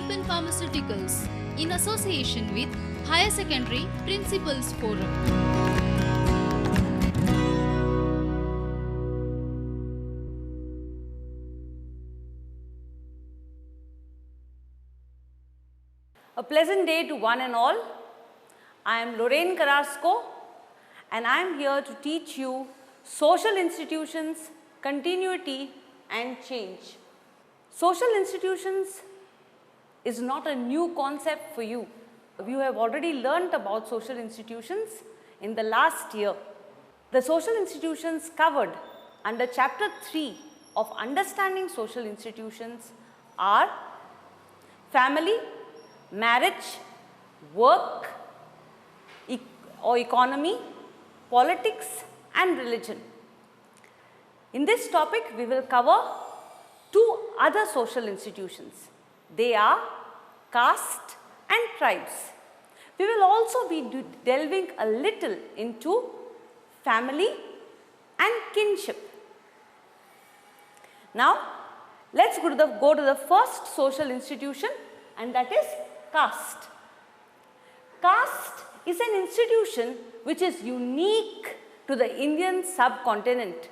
Alpen Pharmaceuticals in association with Higher Secondary Principals Forum. A pleasant day to one and all. I am Lorraine Carrasco and I am here to teach you social institutions, continuity and change. Social institutions is not a new concept for you. You have already learnt about social institutions in the last year. The social institutions covered under chapter 3 of understanding social institutions are family, marriage, work or economy, politics and religion. In this topic, we will cover two other social institutions. They are caste and tribes. We will also be delving a little into family and kinship. Now, let's go to the first social institution, and that is caste. Caste is an institution which is unique to the Indian subcontinent.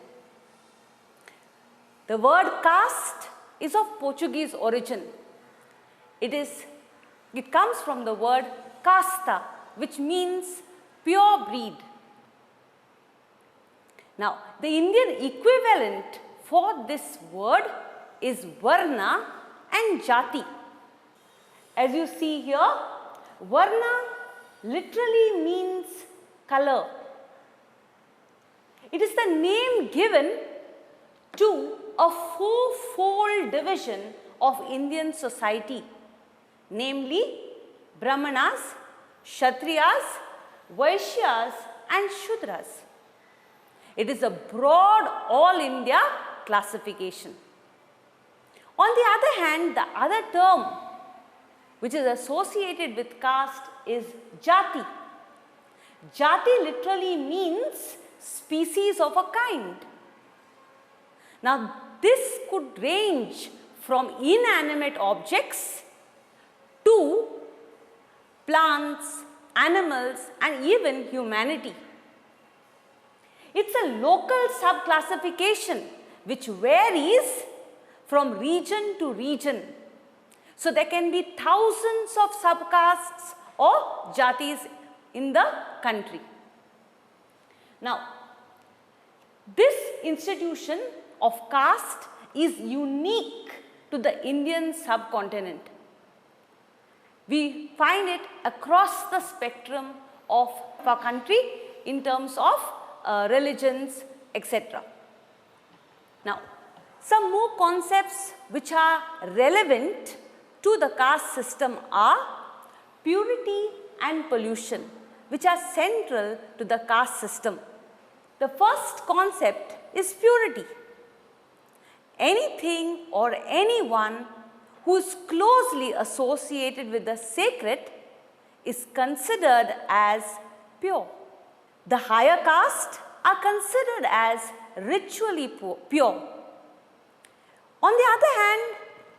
The word caste is of Portuguese origin. It comes from the word casta, which means pure breed. Now, the Indian equivalent for this word is varna and jati. As you see here, varna literally means color. It is the name given to a four-fold division of Indian society, namely Brahmanas, Kshatriyas, Vaishyas and Shudras. It is a broad all India classification. On the other hand, the other term which is associated with caste is jati. Jati literally means species of a kind. Now, this could range from inanimate objects to plants, animals and even humanity. It's a local subclassification which varies from region to region. So, there can be thousands of subcastes or jatis in the country. Now, this institution of caste is unique to the Indian subcontinent. We find it across the spectrum of our country in terms of religions, etc. Now, some more concepts which are relevant to the caste system are purity and pollution, which are central to the caste system. The first concept is purity. Anything or anyone who is closely associated with the sacred is considered as pure. The higher caste are considered as ritually pure. On the other hand,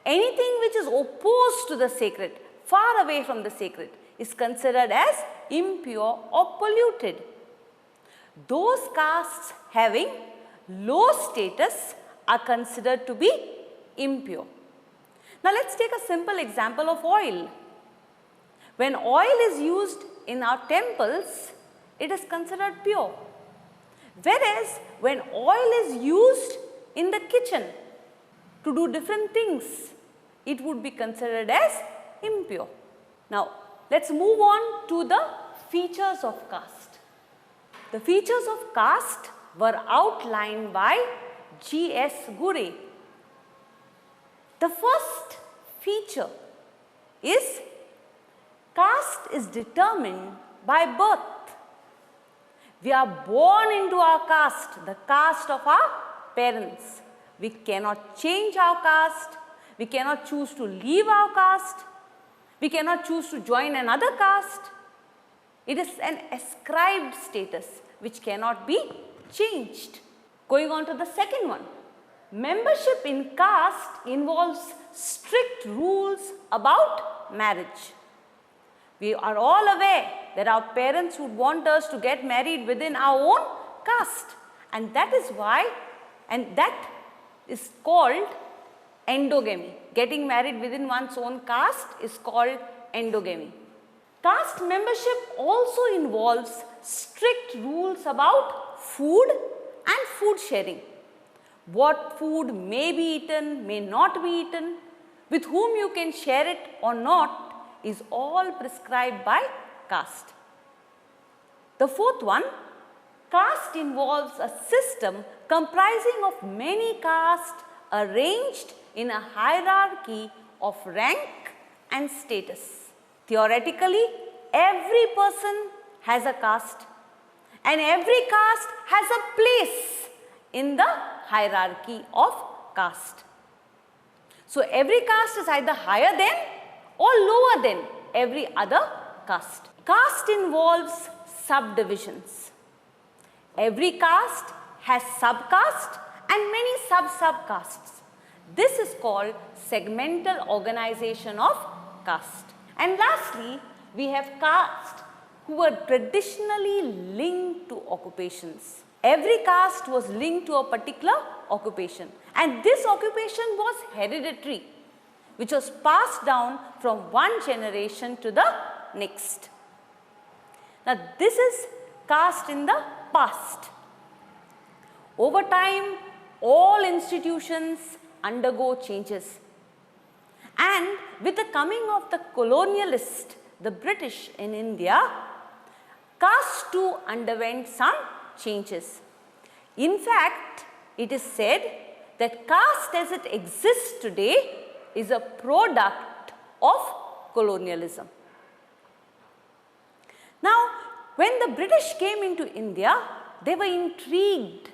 anything which is opposed to the sacred, far away from the sacred, is considered as impure or polluted. Those castes having low status are considered to be impure. Now, let's take a simple example of oil. When oil is used in our temples, it is considered pure. Whereas, when oil is used in the kitchen to do different things, it would be considered as impure. Now, let's move on to the features of caste. The features of caste were outlined by G.S. Ghurye. The first feature is caste is determined by birth. We are born into our caste, the caste of our parents. We cannot change our caste. We cannot choose to leave our caste. We cannot choose to join another caste. It is an ascribed status which cannot be changed. Going on to the second one. Membership in caste involves strict rules about marriage. We are all aware that our parents would want us to get married within our own caste, and that is why, and that is called endogamy. Getting married within one's own caste is called endogamy. Caste membership also involves strict rules about food and food sharing. What food may be eaten, may not be eaten, with whom you can share it or not is all prescribed by caste. The fourth one, caste involves a system comprising of many castes arranged in a hierarchy of rank and status. Theoretically, every person has a caste and every caste has a place in the hierarchy of caste. So, every caste is either higher than or lower than every other caste. Caste involves subdivisions. Every caste has subcaste and many sub-subcastes. This is called segmental organization of caste. And lastly, we have caste who were traditionally linked to occupations. Every caste was linked to a particular occupation, and this occupation was hereditary, which was passed down from one generation to the next. Now, this is caste in the past. Over time, all institutions undergo changes, and with the coming of the colonialist, the British in India, caste too underwent some changes. In fact, it is said that caste as it exists today is a product of colonialism. Now, when the British came into India, they were intrigued,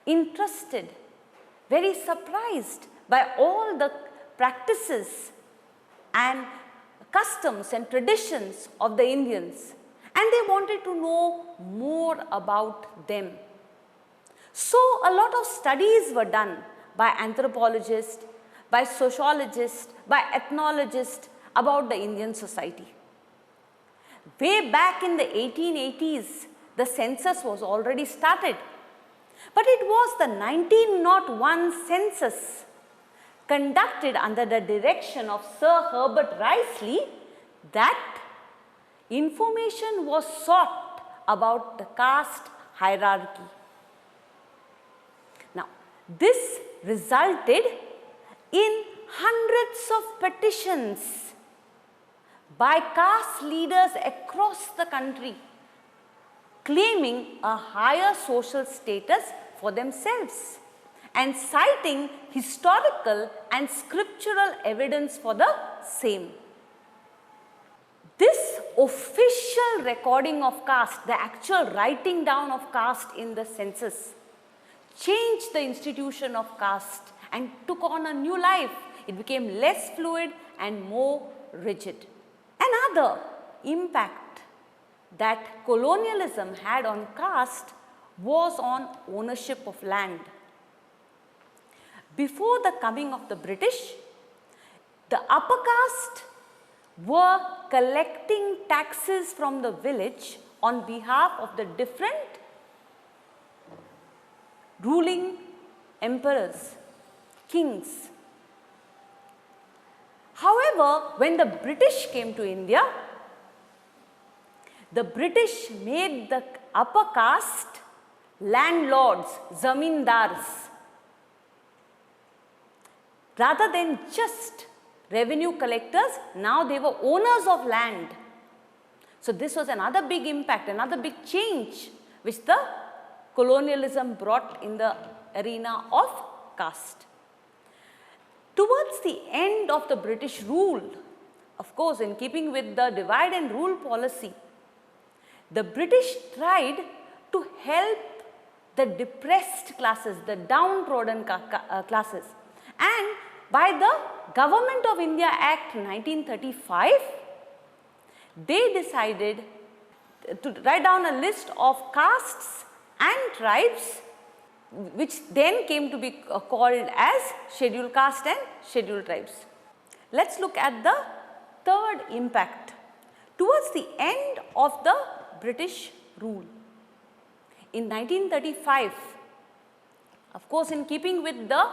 interested, very surprised by all the practices and customs and traditions of the Indians, and they wanted to know more about them. So, a lot of studies were done by anthropologists, by sociologists, by ethnologists about the Indian society. Way back in the 1880s, the census was already started, but it was the 1901 census conducted under the direction of Sir Herbert Risley that information was sought about the caste hierarchy. Now, this resulted in hundreds of petitions by caste leaders across the country claiming a higher social status for themselves and citing historical and scriptural evidence for the same. This official recording of caste, the actual writing down of caste in the census, changed the institution of caste and took on a new life. It became less fluid and more rigid. Another impact that colonialism had on caste was on ownership of land. Before the coming of the British, the upper caste were collecting taxes from the village on behalf of the different ruling emperors, kings. However, when the British came to India, the British made the upper caste landlords, zamindars, rather than just revenue collectors. Now they were owners of land. So this was another big impact, another big change which the colonialism brought in the arena of caste. Towards the end of the British rule, of course, in keeping with the divide and rule policy, the British tried to help the depressed classes, the downtrodden classes. And by the Government of India Act 1935, they decided to write down a list of castes and tribes which then came to be called as scheduled caste and scheduled tribes. Let's look at the third impact towards the end of the British rule. In 1935, of course, in keeping with the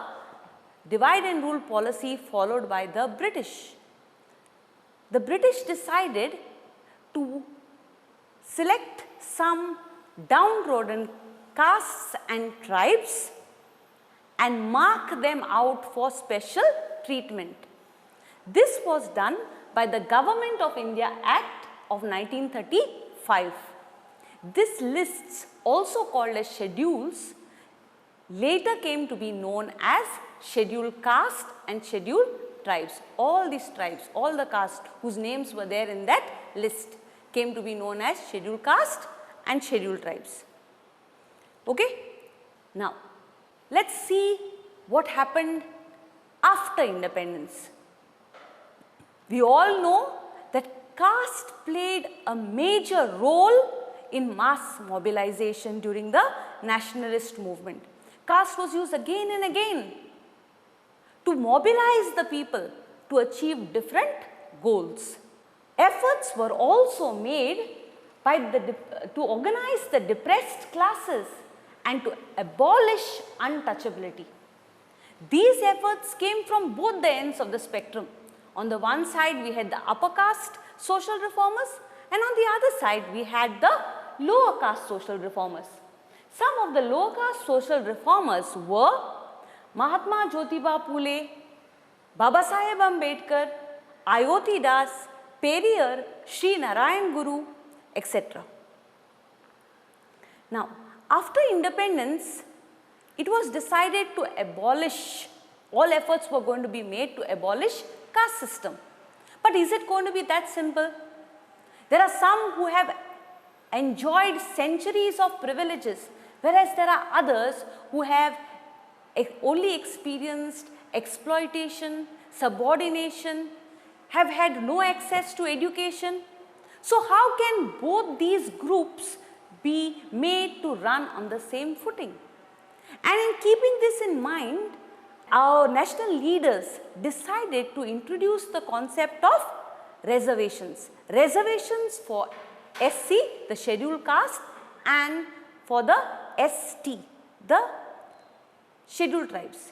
divide and rule policy followed by the British decided to select some downtrodden castes and tribes and mark them out for special treatment. This was done by the Government of India Act of 1935. This lists, also called as schedules, later came to be known as scheduled caste and scheduled tribes. All these tribes, all the castes whose names were there in that list came to be known as scheduled caste and scheduled tribes. Okay? Now, let's see what happened after independence. We all know that caste played a major role in mass mobilization during the nationalist movement. Caste was used again and again to mobilize the people to achieve different goals. Efforts were also made by to organize the depressed classes and to abolish untouchability. These efforts came from both the ends of the spectrum. On the one side, we had the upper caste social reformers, and on the other side, we had the lower caste social reformers. Some of the lower caste social reformers were Mahatma Jyotiba Phule, Babasaheb Ambedkar, Ayodhi Das, Periyar, Sri Narayan Guru, etc. Now, after independence, it was decided to abolish, all efforts were going to be made to abolish caste system. But is it going to be that simple? There are some who have enjoyed centuries of privileges, whereas there are others who have only experienced exploitation, subordination, have had no access to education. So how can both these groups be made to run on the same footing? And in keeping this in mind, our national leaders decided to introduce the concept of reservations. Reservations for SC, the scheduled caste, and for the ST, the scheduled tribes,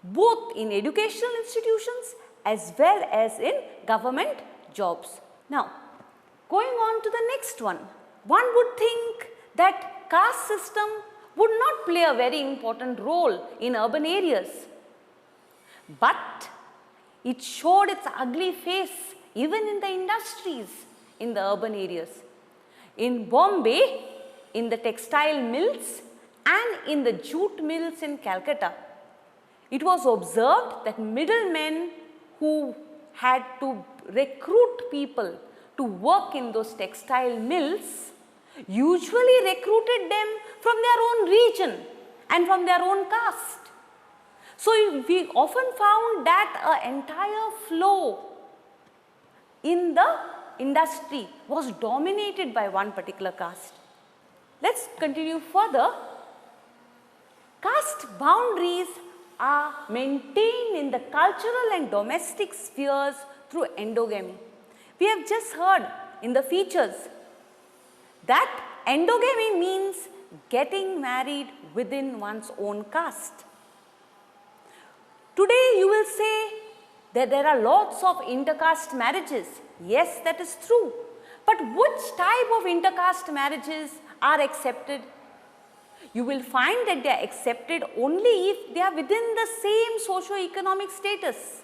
both in educational institutions as well as in government jobs. Now, going on to the next one would think that caste system would not play a very important role in urban areas. But it showed its ugly face even in the industries in the urban areas. In Bombay, in the textile mills and in the jute mills in Calcutta, it was observed that middlemen who had to recruit people to work in those textile mills usually recruited them from their own region and from their own caste. So we often found that an entire flow in the industry was dominated by one particular caste. Let's continue further. Caste boundaries are maintained in the cultural and domestic spheres through endogamy. We have just heard in the features that endogamy means getting married within one's own caste. Today you will say that there are lots of intercaste marriages. Yes, that is true. But which type of intercaste marriages are accepted? You will find that they are accepted only if they are within the same socio-economic status.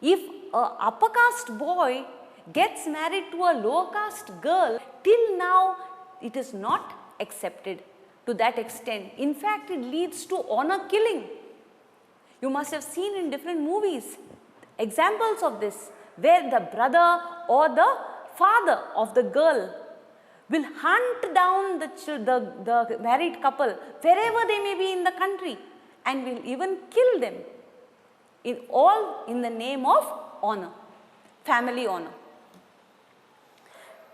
If an upper caste boy gets married to a lower caste girl, till now it is not accepted to that extent. In fact, it leads to honor killing. You must have seen in different movies examples of this, where the brother or the father of the girl will hunt down the married couple wherever they may be in the country and will even kill them, all in the name of honor, family honor.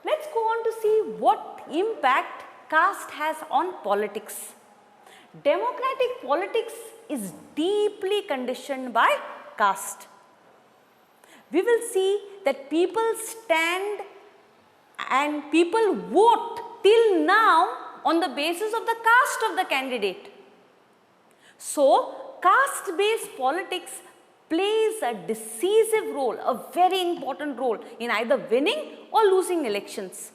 Let's go on to see what impact caste has on politics. Democratic politics is deeply conditioned by caste. we will see that people stand and people vote till now on the basis of the caste of the candidate. So, caste-based politics plays a decisive role, a very important role in either winning or losing elections.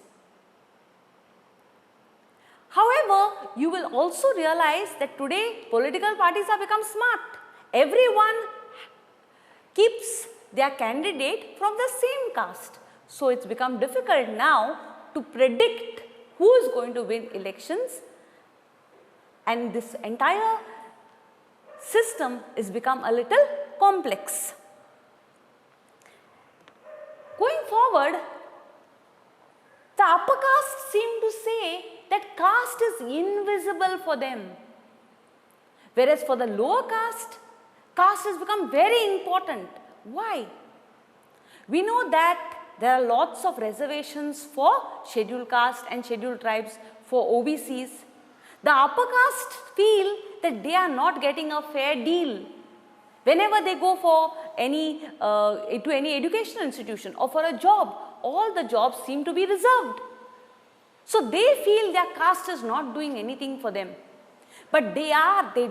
However, you will also realize that today political parties have become smart. Everyone keeps their candidate from the same caste. So, it has become difficult now to predict who is going to win elections, and this entire system is become a little complex. Going forward, the upper caste seem to say that caste is invisible for them, whereas for the lower caste, caste has become very important. Why? We know that there are lots of reservations for scheduled caste and scheduled tribes for OBCs. The upper caste feel that they are not getting a fair deal. Whenever they go for any educational institution or for a job, all the jobs seem to be reserved. So they feel their caste is not doing anything for them. But they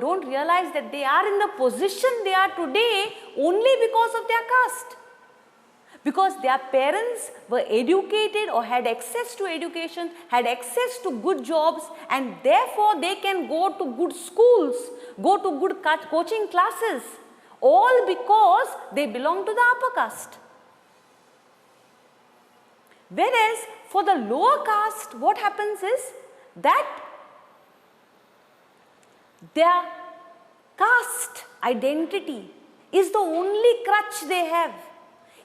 don't realize that they are in the position they are today only because of their caste. Because their parents were educated or had access to education, had access to good jobs, and therefore they can go to good schools, go to good coaching classes, all because they belong to the upper caste. Whereas for the lower caste, what happens is that their caste identity is the only crutch they have.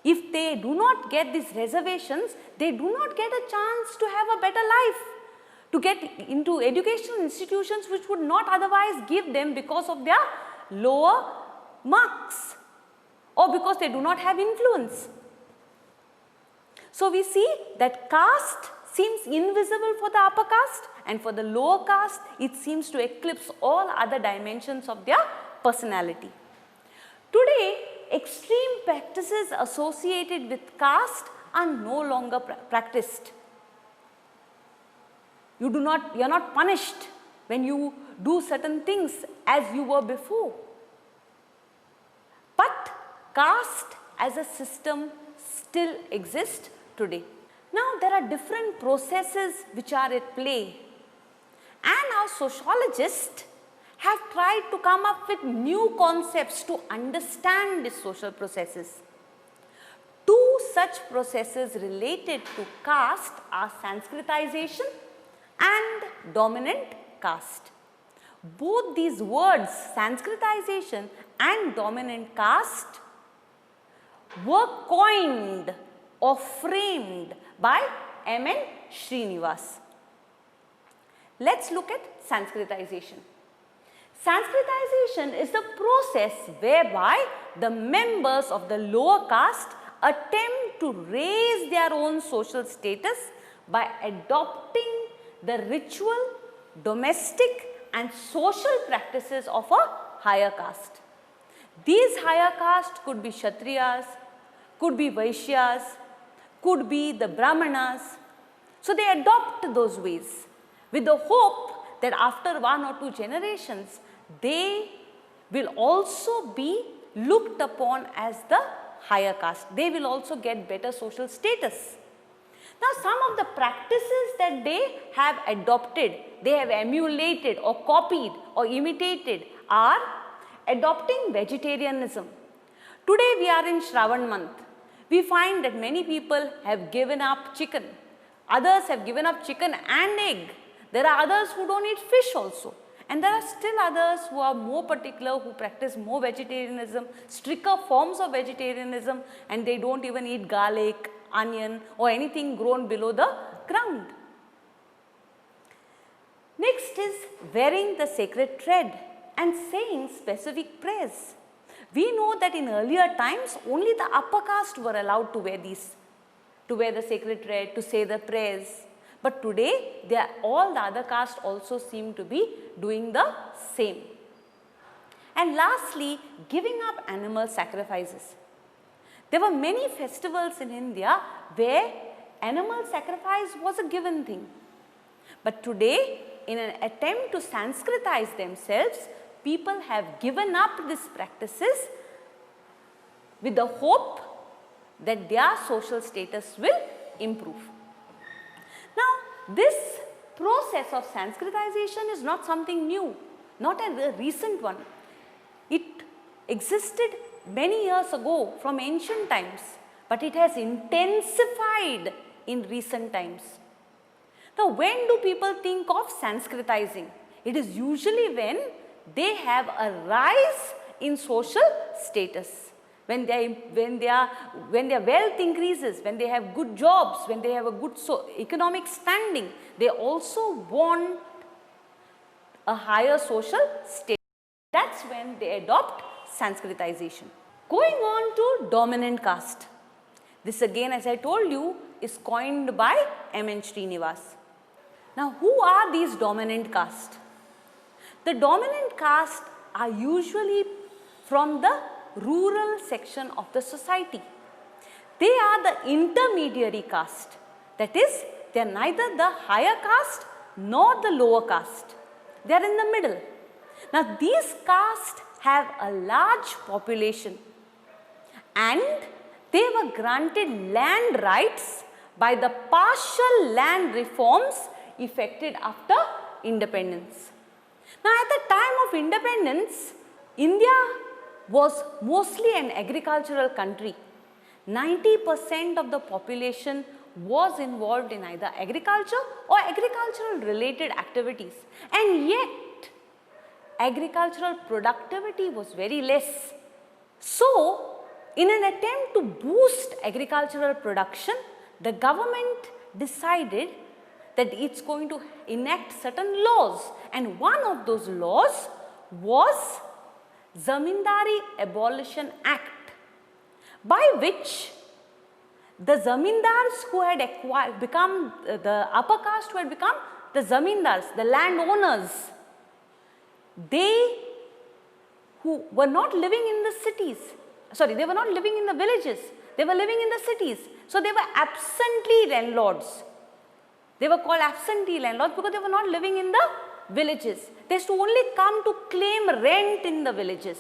If they do not get these reservations, they do not get a chance to have a better life, to get into educational institutions which would not otherwise give them because of their lower marks or because they do not have influence. So we see that caste seems invisible for the upper caste, and for the lower caste it seems to eclipse all other dimensions of their personality. Today, extreme practices associated with caste are no longer practiced. You are not punished when you do certain things as you were before. But caste as a system still exists today. Now there are different processes which are at play, and our sociologists have tried to come up with new concepts to understand these social processes. Two such processes related to caste are Sanskritization and dominant caste. Both these words, Sanskritization and dominant caste, were coined or framed by M.N. Srinivas. Let's look at Sanskritization. Sanskritization is the process whereby the members of the lower caste attempt to raise their own social status by adopting the ritual, domestic and social practices of a higher caste. These higher caste could be Kshatriyas, could be Vaishyas, could be the Brahmanas. So they adopt those ways with the hope that after 1 or 2 generations, they will also be looked upon as the higher caste. They will also get better social status. Now, some of the practices that they have adopted, they have emulated or copied or imitated are adopting vegetarianism. Today we are in Shravan month. We find that many people have given up chicken. Others have given up chicken and egg. There are others who don't eat fish also. And there are still others who are more particular, who practice more vegetarianism, stricter forms of vegetarianism, and they don't even eat garlic, onion or anything grown below the ground. Next is wearing the sacred thread and saying specific prayers. We know that in earlier times only the upper caste were allowed to wear these, to wear the sacred thread, to say the prayers. But today all the other castes also seem to be doing the same. And lastly, giving up animal sacrifices. There were many festivals in India where animal sacrifice was a given thing. But today, in an attempt to Sanskritize themselves, people have given up these practices with the hope that their social status will improve. Now, this process of Sanskritization is not something new, not a recent one. It existed many years ago from ancient times, but it has intensified in recent times. Now, when do people think of Sanskritizing? It is usually when they have a rise in social status, when their wealth increases, when they have good jobs, when they have a good economic standing, they also want a higher social status. That's when they adopt Sanskritization. Going on to dominant caste. This again, as I told you, is coined by M.N. Srinivas. Now, who are these dominant caste? The dominant caste are usually from the rural section of the society. They are the intermediary caste. That is, they are neither the higher caste nor the lower caste. They are in the middle. Now, these castes have a large population and they were granted land rights by the partial land reforms effected after independence. Now, at the time of independence, India was mostly an agricultural country. 90% of the population was involved in either agriculture or agricultural related activities, and yet agricultural productivity was very less. So, in an attempt to boost agricultural production, the government decided that it's going to enact certain laws, and one of those laws was Zamindari Abolition Act, by which the zamindars who had become the upper caste, who had become the zamindars, the landowners, they who were not living in the cities, they were not living in the villages, they were living in the cities. So, they were absentee landlords. They were called absentee landlords because they were not living in the villages. They used to only come to claim rent in the villages.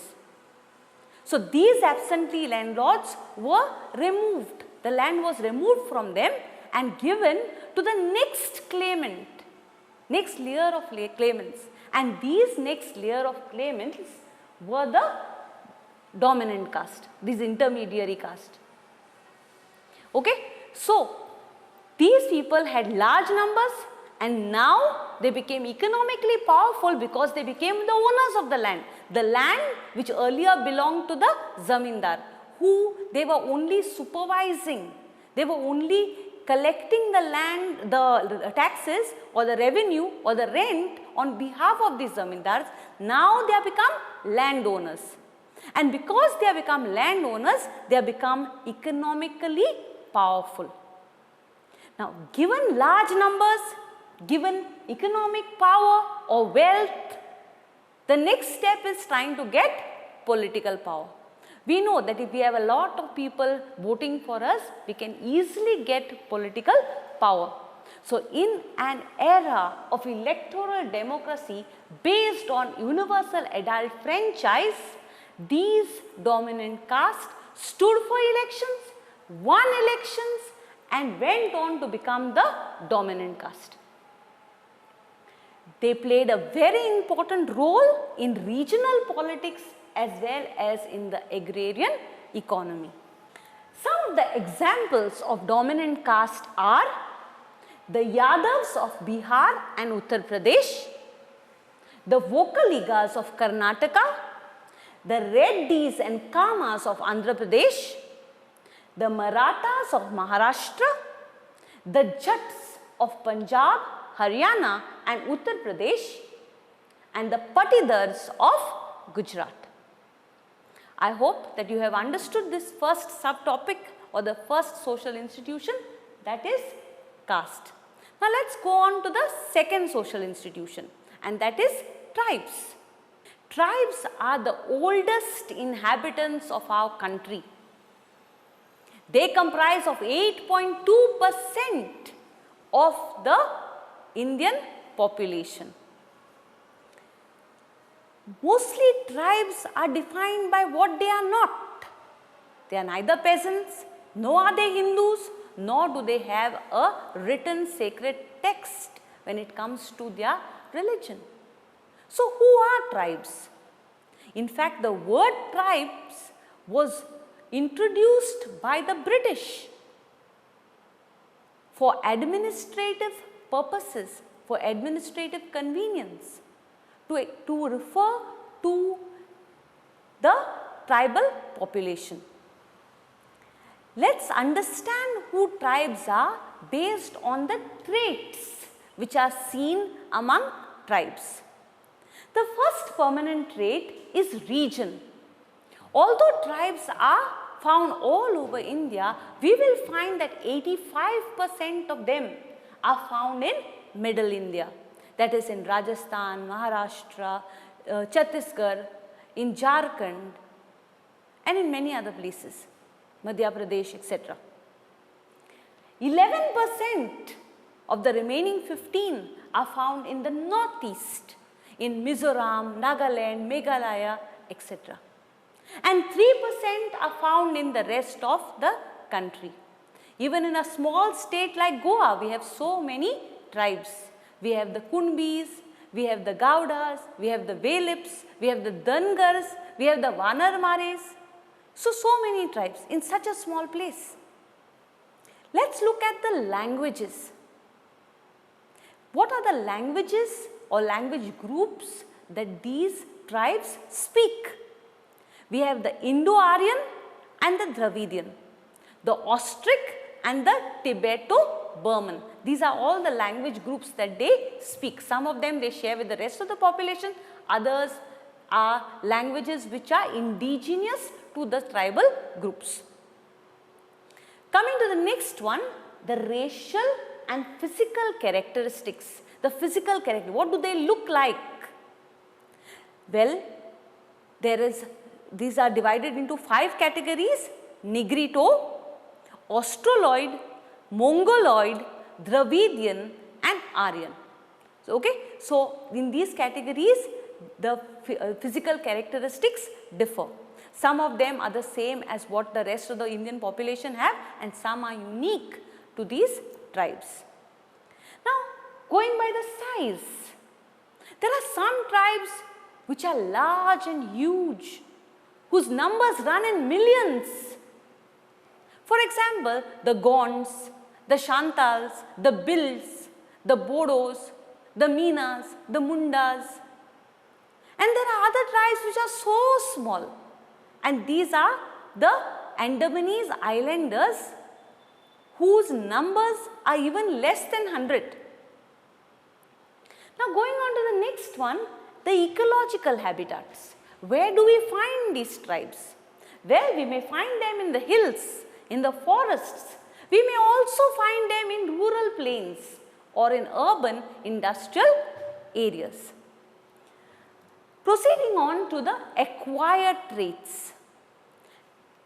So, these absentee landlords were removed. The land was removed from them and given to the next claimant, next layer of claimants. And these next layer of claimants were the dominant caste, these intermediary caste. Okay? So, these people had large numbers and now they became economically powerful because they became the owners of the land which earlier belonged to the zamindar, who they were only supervising, they were only collecting the land, the taxes or the revenue or the rent on behalf of these zamindars. Now they have become landowners, and because they have become landowners, they have become economically powerful. Now, given large numbers, given economic power or wealth, the next step is trying to get political power. We know that if we have a lot of people voting for us, we can easily get political power. So, in an era of electoral democracy based on universal adult franchise, these dominant caste stood for elections, won elections, and went on to become the dominant caste. They played a very important role in regional politics as well as in the agrarian economy. Some of the examples of dominant caste are the Yadavs of Bihar and Uttar Pradesh, the Vokaligas of Karnataka, the Reddis and Kamas of Andhra Pradesh, the Marathas of Maharashtra, the Jats of Punjab, Haryana and Uttar Pradesh, and the Patidars of Gujarat. I hope that you have understood this first subtopic or the first social institution, that is caste. Now, let us go on to the second social institution, and that is tribes. Tribes are the oldest inhabitants of our country. They comprise of 8.2% of the Indian population. Mostly tribes are defined by what they are not. They are neither peasants, nor are they Hindus, nor do they have a written sacred text when it comes to their religion. So, who are tribes? In fact, the word tribes was introduced by the British for administrative purposes, for administrative convenience, to refer to the tribal population. Let's understand who tribes are based on the traits which are seen among tribes. The first permanent trait is region. Although tribes are found all over India, we will find that 85% of them are found in Middle India. That is in Rajasthan, Maharashtra, Chhattisgarh, in Jharkhand, and in many other places, Madhya Pradesh, etc. 11% of the remaining 15 are found in the northeast, in Mizoram, Nagaland, Meghalaya, etc. And 3% are found in the rest of the country. Even in a small state like Goa, we have so many tribes. We have the Kunbis, we have the Gaudas, we have the Velips, we have the Dangars, we have the Vanarmares. So many tribes in such a small place. Let's look at the languages. What are the languages or language groups that these tribes speak? We have the Indo-Aryan and the Dravidian, the Austric and the Tibeto-Burman. These are all the language groups that they speak. Some of them they share with the rest of the population, others are languages which are indigenous to the tribal groups. Coming to the next one, the racial and physical characteristics. The physical character, what do they look like? Well, these are divided into 5 categories: Negrito, Australoid, Mongoloid, Dravidian and Aryan. So in these categories, the physical characteristics differ. Some of them are the same as what the rest of the Indian population have, and some are unique to these tribes. Now, going by the size, there are some tribes which are large and huge, whose numbers run in millions. For example, the Gonds, the Shantals, the Bhils, the Bodos, the Meenas, the Mundas. And there are other tribes which are so small, and these are the Andamanese Islanders, whose numbers are even less than 100. Now, going on to the next one, the ecological habitats. Where do we find these tribes? Well, we may find them in the hills, in the forests. We may also find them in rural plains or in urban industrial areas. Proceeding on to the acquired traits.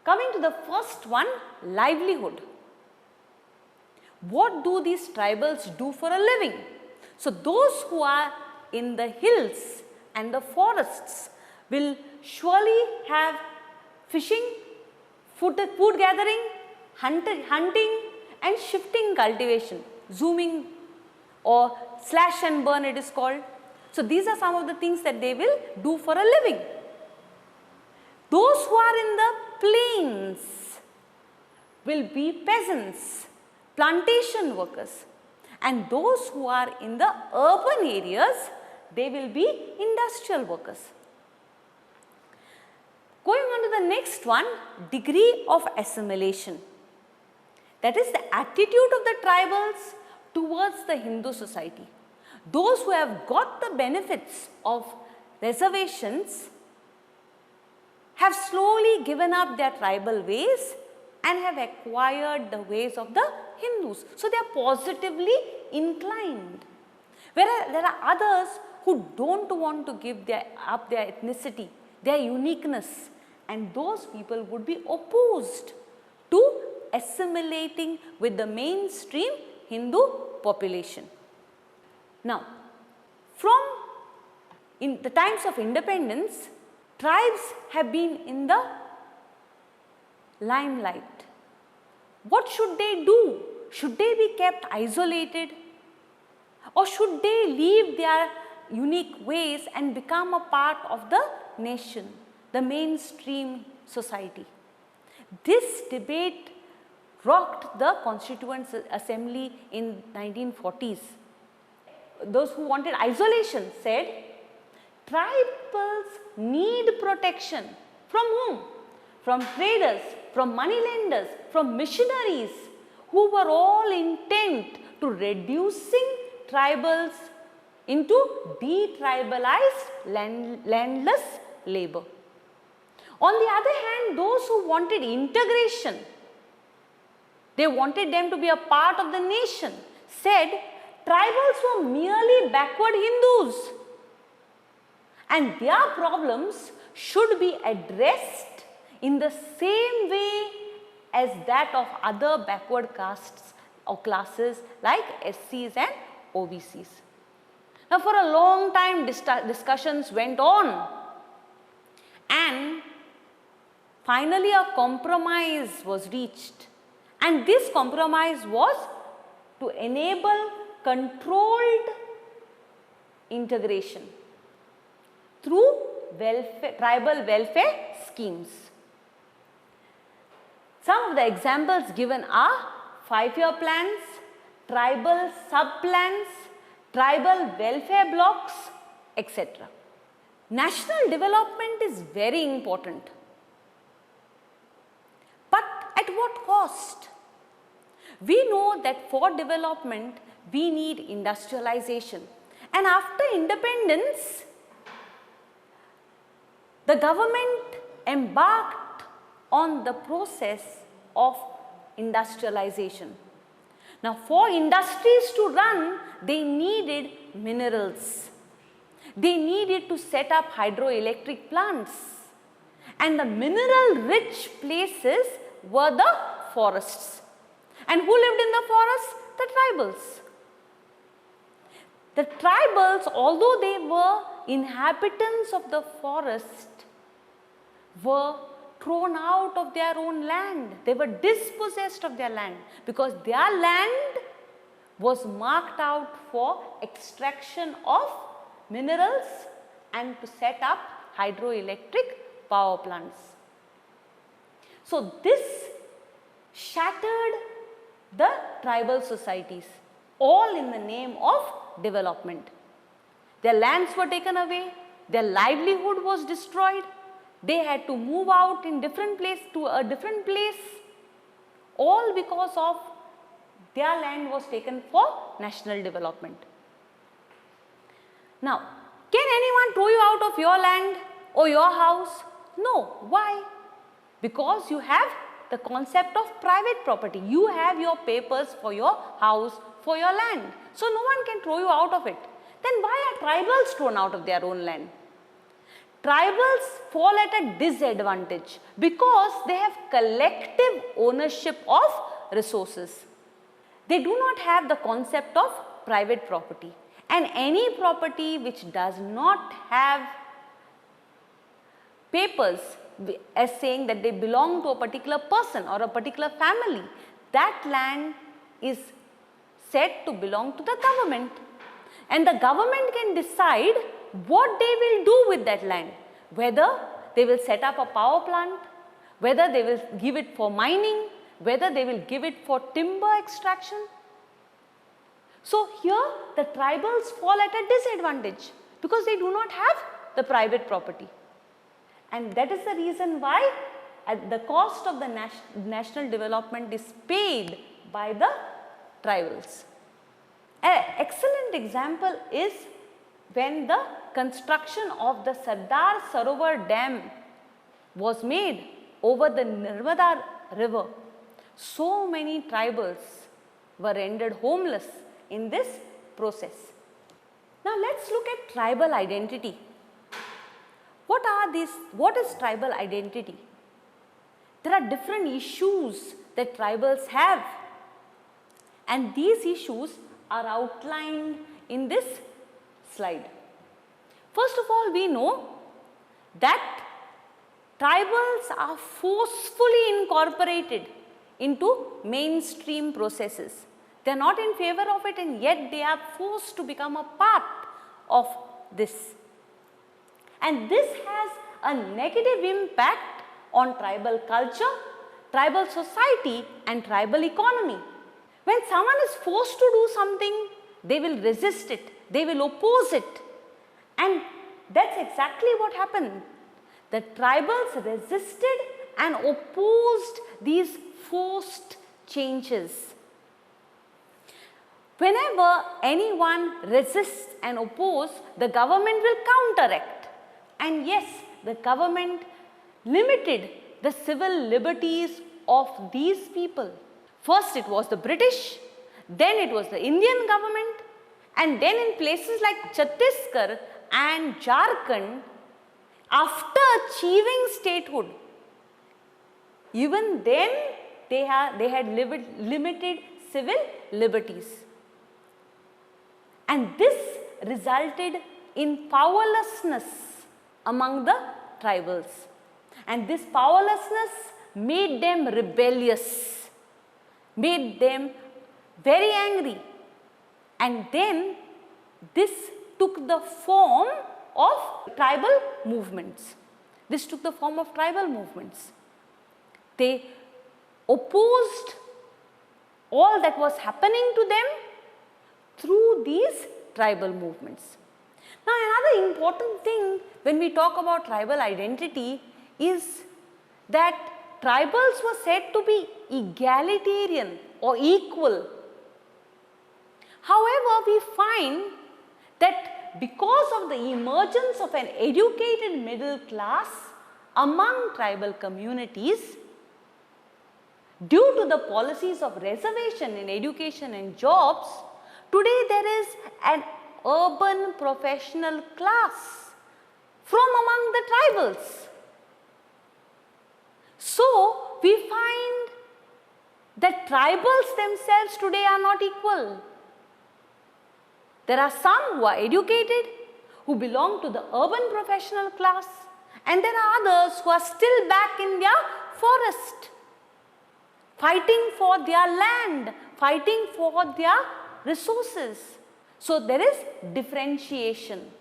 Coming to the first one, livelihood. What do these tribals do for a living? So those who are in the hills and the forests will surely have fishing, food gathering, hunting and shifting cultivation, zooming or slash and burn it is called. So these are some of the things that they will do for a living. Those who are in the plains will be peasants, plantation workers, and those who are in the urban areas, they will be industrial workers. Going on to the next one, degree of assimilation. That is the attitude of the tribals towards the Hindu society. Those who have got the benefits of reservations have slowly given up their tribal ways and have acquired the ways of the Hindus. So they are positively inclined. Whereas there are others who don't want to give up their ethnicity, their uniqueness, and those people would be opposed to assimilating with the mainstream Hindu population. Now, from in the times of independence, tribes have been in the limelight. What should they do? Should they be kept isolated, or should they leave their unique ways and become a part of the nation, the mainstream society? This debate rocked the Constituent Assembly in 1940s. Those who wanted isolation said, tribals need protection. From whom? From traders, from moneylenders, from missionaries, who were all intent to reducing tribals into detribalized landless labor. On the other hand, those who wanted integration, they wanted them to be a part of the nation, said tribals were merely backward Hindus and their problems should be addressed in the same way as that of other backward castes or classes like SCs and OBCs. Now, for a long time discussions went on, and finally a compromise was reached, and this compromise was to enable controlled integration through tribal welfare schemes. Some of the examples given are 5-year plans, tribal sub-plans, tribal welfare blocks, etc. National development is very important. But at what cost? We know that for development, we need industrialization. And after independence, the government embarked on the process of industrialization. Now, for industries to run, they needed minerals. They needed to set up hydroelectric plants. And the mineral-rich places were the forests. And who lived in the forests? The tribals. The tribals, although they were inhabitants of the forest, were thrown out of their own land. They were dispossessed of their land because their land was marked out for extraction of minerals and to set up hydroelectric power plants. So, this shattered the tribal societies, all in the name of development. Their lands were taken away, their livelihood was destroyed, they had to move out in different place to a different place, all because of their land was taken for national development. Now, can anyone throw you out of your land or your house? No. Why? Because you have the concept of private property. You have your papers for your house, for your land. So, no one can throw you out of it. Then why are tribals thrown out of their own land? Tribals fall at a disadvantage because they have collective ownership of resources. They do not have the concept of private property, and any property which does not have papers as saying that they belong to a particular person or a particular family, that land is said to belong to the government, and the government can decide what they will do with that land, whether they will set up a power plant, whether they will give it for mining, whether they will give it for timber extraction. So, here the tribals fall at a disadvantage because they do not have the private property, and that is the reason why at the cost of the national development is paid by the tribals. An excellent example is when the construction of the Sardar Sarovar Dam was made over the Narmada river. So many tribals were rendered homeless in this process. Now, let us look at tribal identity. What is tribal identity? There are different issues that tribals have. And these issues are outlined in this slide. First of all, we know that tribals are forcefully incorporated into mainstream processes. They are not in favor of it, and yet they are forced to become a part of this. And this has a negative impact on tribal culture, tribal society and tribal economy. When someone is forced to do something, they will resist it, they will oppose it, and that's exactly what happened. The tribals resisted and opposed these forced changes. Whenever anyone resists and opposes, the government will counteract. And yes, the government limited the civil liberties of these people. First it was the British, then it was the Indian government, and then in places like Chhattisgarh and Jharkhand, after achieving statehood, even then they had limited civil liberties. And this resulted in powerlessness among the tribals. And this powerlessness made them rebellious, made them very angry. And then this took the form of tribal movements. This took the form of tribal movements. They opposed all that was happening to them through these tribal movements. Now, another important thing when we talk about tribal identity is that tribals were said to be egalitarian or equal. However, we find that because of the emergence of an educated middle class among tribal communities, due to the policies of reservation in education and jobs, today there is an urban professional class from among the tribals. So, we find that tribals themselves today are not equal. There are some who are educated, who belong to the urban professional class, and there are others who are still back in their forest, fighting for their land, fighting for their resources. So, there is differentiation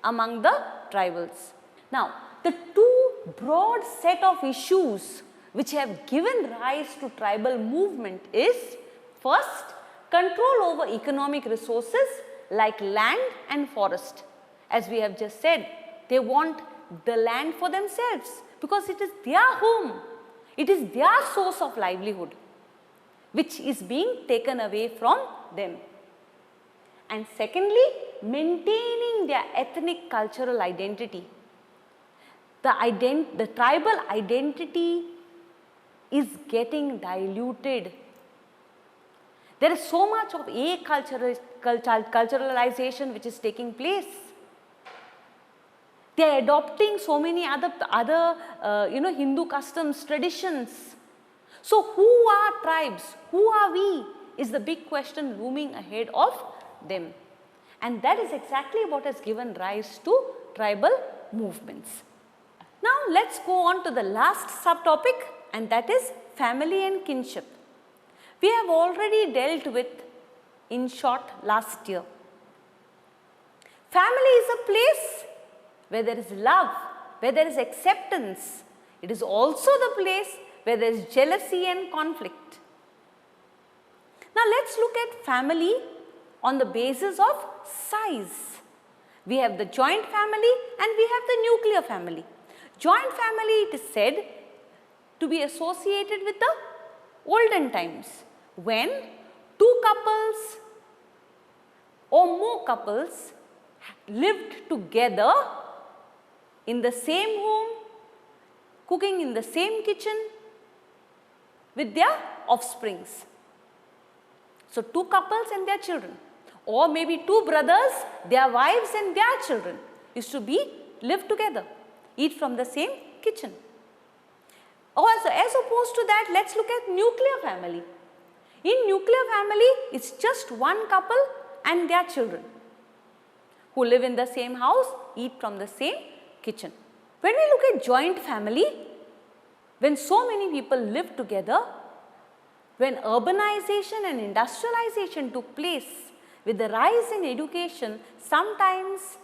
among the tribals. Now, the two broad set of issues which have given rise to tribal movement is, first, control over economic resources like land and forest. As we have just said, they want the land for themselves because it is their home, it is their source of livelihood which is being taken away from them. And secondly, maintaining their ethnic cultural identity. The tribal identity is getting diluted. There is so much of culturalization which is taking place. They are adopting so many other Hindu customs, traditions. So, who are tribes? Who are we? Is the big question looming ahead of them. And that is exactly what has given rise to tribal movements. Now, let's go on to the last subtopic, and that is family and kinship. We have already dealt with, in short, last year. Family is a place where there is love, where there is acceptance. It is also the place where there is jealousy and conflict. Now, let's look at family on the basis of size. We have the joint family and we have the nuclear family. Joint family, it is said to be associated with the olden times when two couples or more couples lived together in the same home, cooking in the same kitchen with their offsprings. So, two couples and their children, or maybe two brothers, their wives and their children used to live together, eat from the same kitchen. Also, as opposed to that, let's look at nuclear family. In nuclear family, it's just one couple and their children who live in the same house, eat from the same kitchen. When we look at joint family, when so many people live together, when urbanization and industrialization took place, with the rise in education, sometimes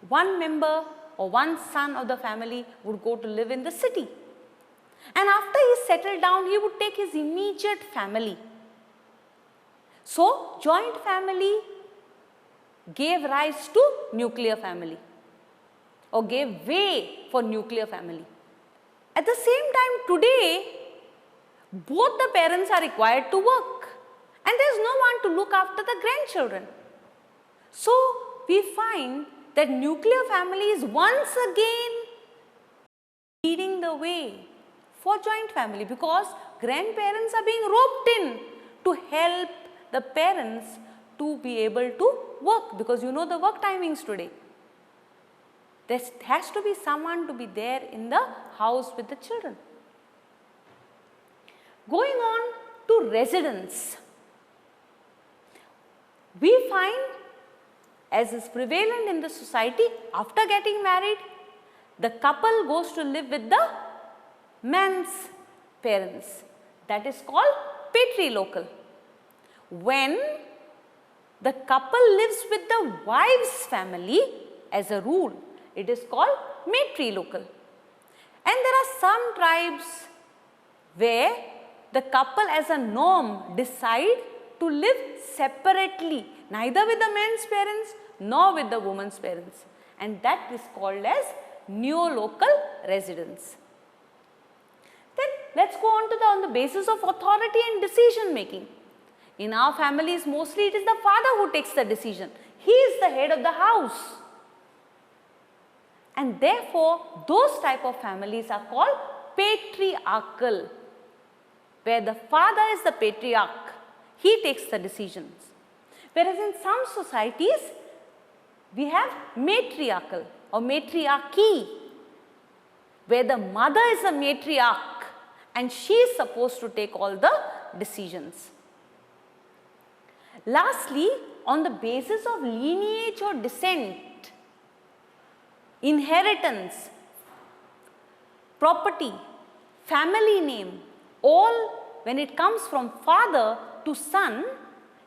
one member or one son of the family would go to live in the city. And after he settled down, he would take his immediate family. So, joint family gave rise to nuclear family or gave way for nuclear family. At the same time, today, both the parents are required to work and there is no one to look after the grandchildren. So, we find that nuclear family is once again leading the way for joint family because grandparents are being roped in to help the parents to be able to work, because you know the work timings today. There has to be someone to be there in the house with the children. Going on to residence, we find, as is prevalent in the society, after getting married, the couple goes to live with the man's parents. That is called patrilocal. When the couple lives with the wife's family, as a rule, it is called matrilocal. And there are some tribes where the couple as a norm decide to live separately, neither with the man's parents nor with the woman's parents, and that is called as neolocal residence. Then let's go on the basis of authority and decision making. In our families, mostly it is the father who takes the decision. He is the head of the house. And therefore, those type of families are called patriarchal, where the father is the patriarch. He takes the decisions. Whereas in some societies, we have matriarchal or matriarchy, where the mother is a matriarch and she is supposed to take all the decisions. Lastly, on the basis of lineage or descent, inheritance, property, family name, all when it comes from father to son,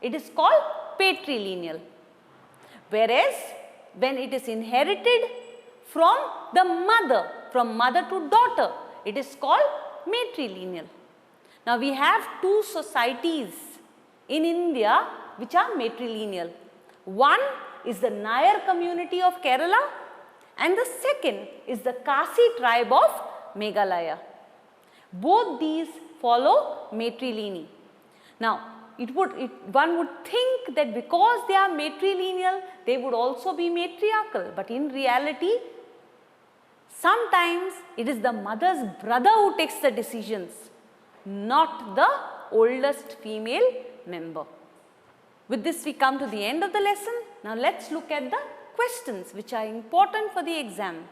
it is called patrilineal. Whereas when it is inherited from the mother, from mother to daughter, it is called matrilineal. Now we have two societies in India which are matrilineal. One is the Nair community of Kerala and the second is the Kasi tribe of Meghalaya. Both these follow matrilineal. Now, one would think that because they are matrilineal, they would also be matriarchal, but in reality, sometimes it is the mother's brother who takes the decisions, not the oldest female member. With this, we come to the end of the lesson. Now, let's look at the questions which are important for the exam.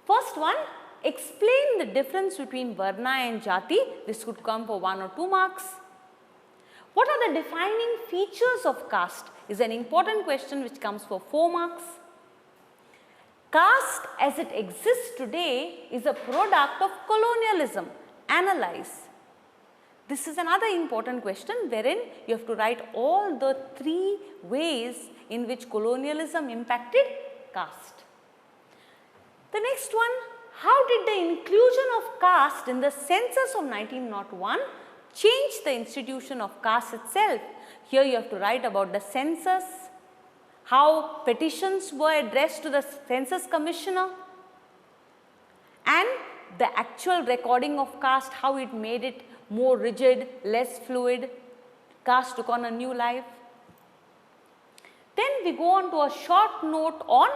First one, explain the difference between Varna and Jati. This could come for 1 or 2 marks. What are the defining features of caste is an important question which comes for 4 marks. Caste as it exists today is a product of colonialism. Analyze. This is another important question wherein you have to write all the 3 ways in which colonialism impacted caste. The next one, how did the inclusion of caste in the census of 1901 change the institution of caste itself? Here you have to write about the census, how petitions were addressed to the census commissioner, and the actual recording of caste, how it made it more rigid, less fluid. Caste took on a new life. Then we go on to a short note on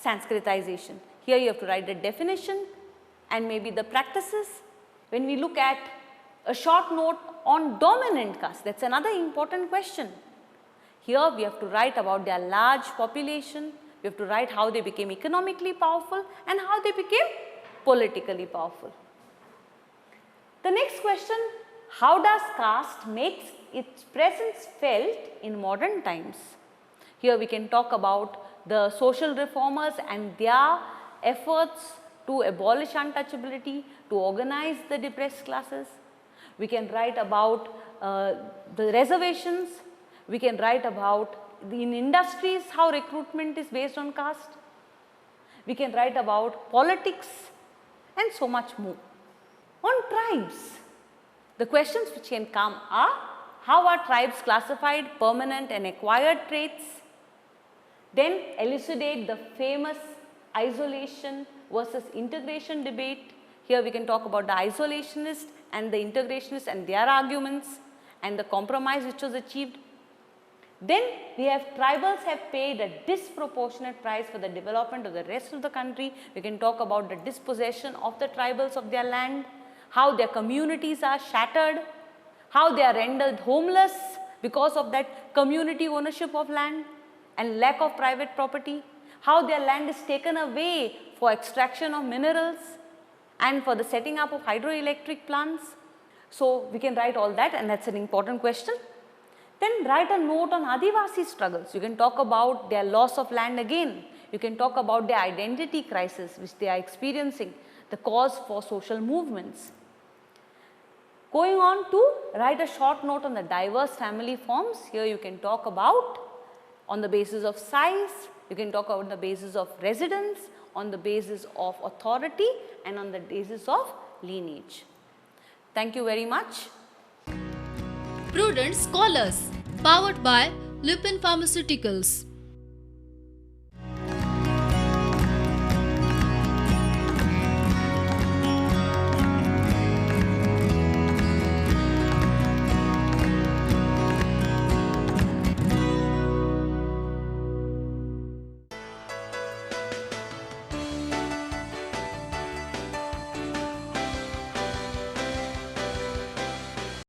Sanskritization. Here you have to write the definition and maybe the practices. When we look at a short note on dominant caste, that's another important question. Here we have to write about their large population, we have to write how they became economically powerful and how they became politically powerful. The next question, how does caste make its presence felt in modern times? Here we can talk about the social reformers and their efforts to abolish untouchability, to organize the depressed classes. We can write about the reservations. We can write about in industries how recruitment is based on caste. We can write about politics and so much more. On tribes, the questions which can come are, how are tribes classified, permanent and acquired traits? Then elucidate the famous isolation versus integration debate. Here we can talk about the isolationists and the integrationists and their arguments and the compromise which was achieved. Then we have tribals have paid a disproportionate price for the development of the rest of the country. We can talk about the dispossession of the tribals of their land, how their communities are shattered, how they are rendered homeless because of that community ownership of land and lack of private property, how their land is taken away for extraction of minerals and for the setting up of hydroelectric plants. So we can write all that, and that's an important question. Then write a note on Adivasi struggles. You can talk about their loss of land again. You can talk about their identity crisis which they are experiencing, the cause for social movements. Going on to write a short note on the diverse family forms. Here you can talk about on the basis of size, you can talk about the basis of residence, on the basis of authority and on the basis of lineage. Thank you very much. Prudent Scholars, powered by Lupin Pharmaceuticals.